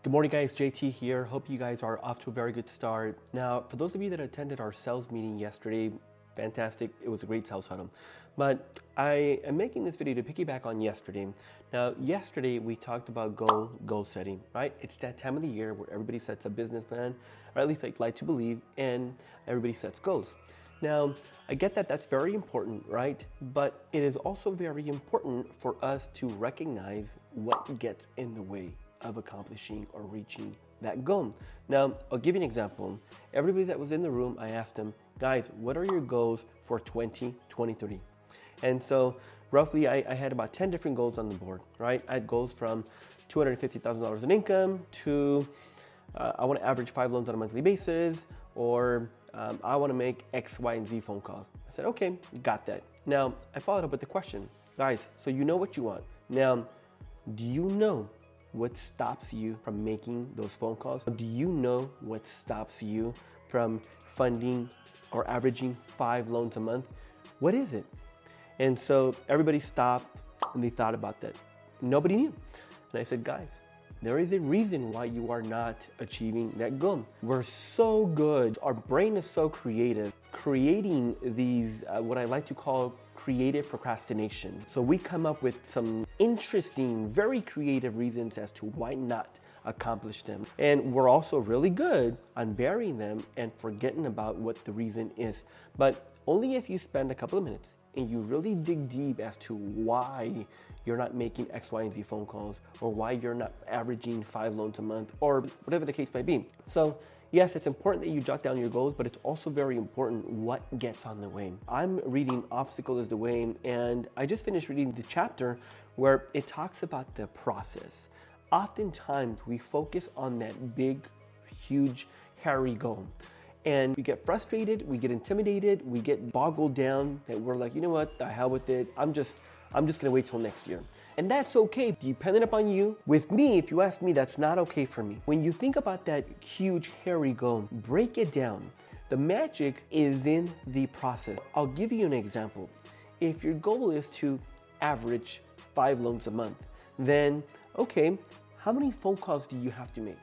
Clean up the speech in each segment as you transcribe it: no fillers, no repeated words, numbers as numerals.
Good morning, guys. JT here. Hope you guys are off to a very good start. Now, for those of you that attended our sales meeting yesterday, fantastic. It was a great sales huddle. But I am making this video to piggyback on yesterday. Now, yesterday we talked about goal setting, right? It's that time of the year where everybody sets a business plan, or at least I'd like to believe, and everybody sets goals. Now, I get that that's very important, right? But it is also very important for us to recognize what gets in the way of accomplishing or reaching that goal. Now, I'll give you an example. Everybody that was in the room, I asked them, guys, what are your goals for 2023? And so roughly I had about 10 different goals on the board, right? I had goals from $250,000 in income to I want to average 5 loans on a monthly basis, or I want to make X, Y, and Z phone calls. I said, okay, got that. Now, I followed up with the question, guys, so you know what you want. Now, do you know what stops you from making those phone calls? Do you know what stops you from funding or averaging 5 loans a month? What is it? And so everybody stopped and they thought about that. Nobody knew. And I said, guys, there is a reason why you are not achieving that goal. We're so good. Our brain is so creative, creating these, what I like to call creative procrastination. So we come up with some interesting, very creative reasons as to why not accomplish them. And we're also really good on burying them and forgetting about what the reason is. But only if you spend a couple of minutes and you really dig deep as to why you're not making X, Y, and Z phone calls, or why you're not averaging 5 loans a month, or whatever the case might be. So yes, it's important that you jot down your goals, but it's also very important what gets on the way. I'm reading Obstacle is the Way, and I just finished reading the chapter where it talks about the process. Oftentimes we focus on that big, huge, hairy goal. And we get frustrated, we get intimidated, we get boggled down that we're like, you know what, the hell with it. I'm just gonna wait till next year. And that's okay, depending upon you. With me, if you ask me, that's not okay for me. When you think about that huge, hairy goal, break it down. The magic is in the process. I'll give you an example. If your goal is to average 5 loans a month, then okay, how many phone calls do you have to make?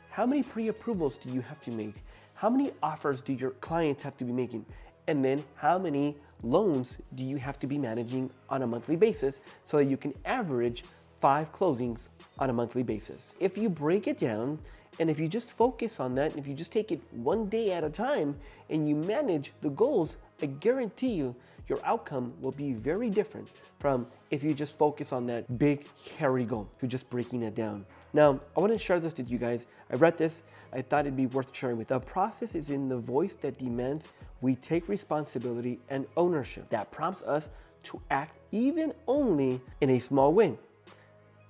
How many pre-approvals do you have to make? How many offers do your clients have to be making? And then how many loans do you have to be managing on a monthly basis so that you can average 5 closings on a monthly basis? If you break it down, and if you just focus on that, if you just take it one day at a time and you manage the goals, I guarantee you your outcome will be very different from if you just focus on that big, hairy goal. You're just breaking it down. Now, I want to share this with you guys. I read this. I thought it'd be worth sharing with you. The process is in the voice that demands we take responsibility and ownership. That prompts us to act even only in a small way.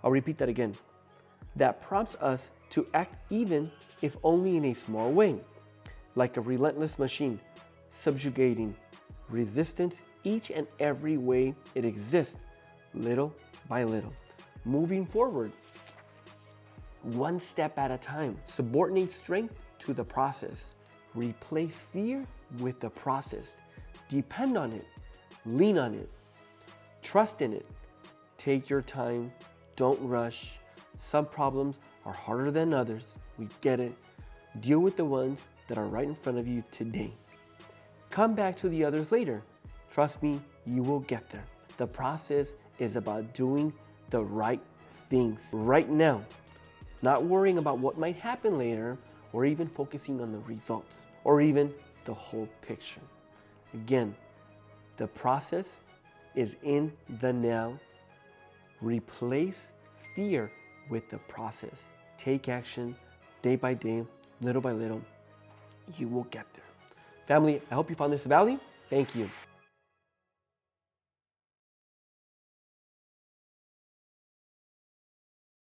I'll repeat that again. That prompts us to act even if only in a small way. Like a relentless machine, subjugating resistance each and every way it exists, little by little. Moving forward, one step at a time. Subordinate strength to the process. Replace fear with the process. Depend on it. Lean on it. Trust in it. Take your time. Don't rush. Some problems are harder than others. We get it. Deal with the ones that are right in front of you today. Come back to the others later. Trust me, you will get there. The process is about doing the right things right now. Not worrying about what might happen later, or even focusing on the results, or even the whole picture. Again, the process is in the now. Replace fear with the process. Take action day by day, little by little. You will get there. Family, I hope you found this of value. Thank you.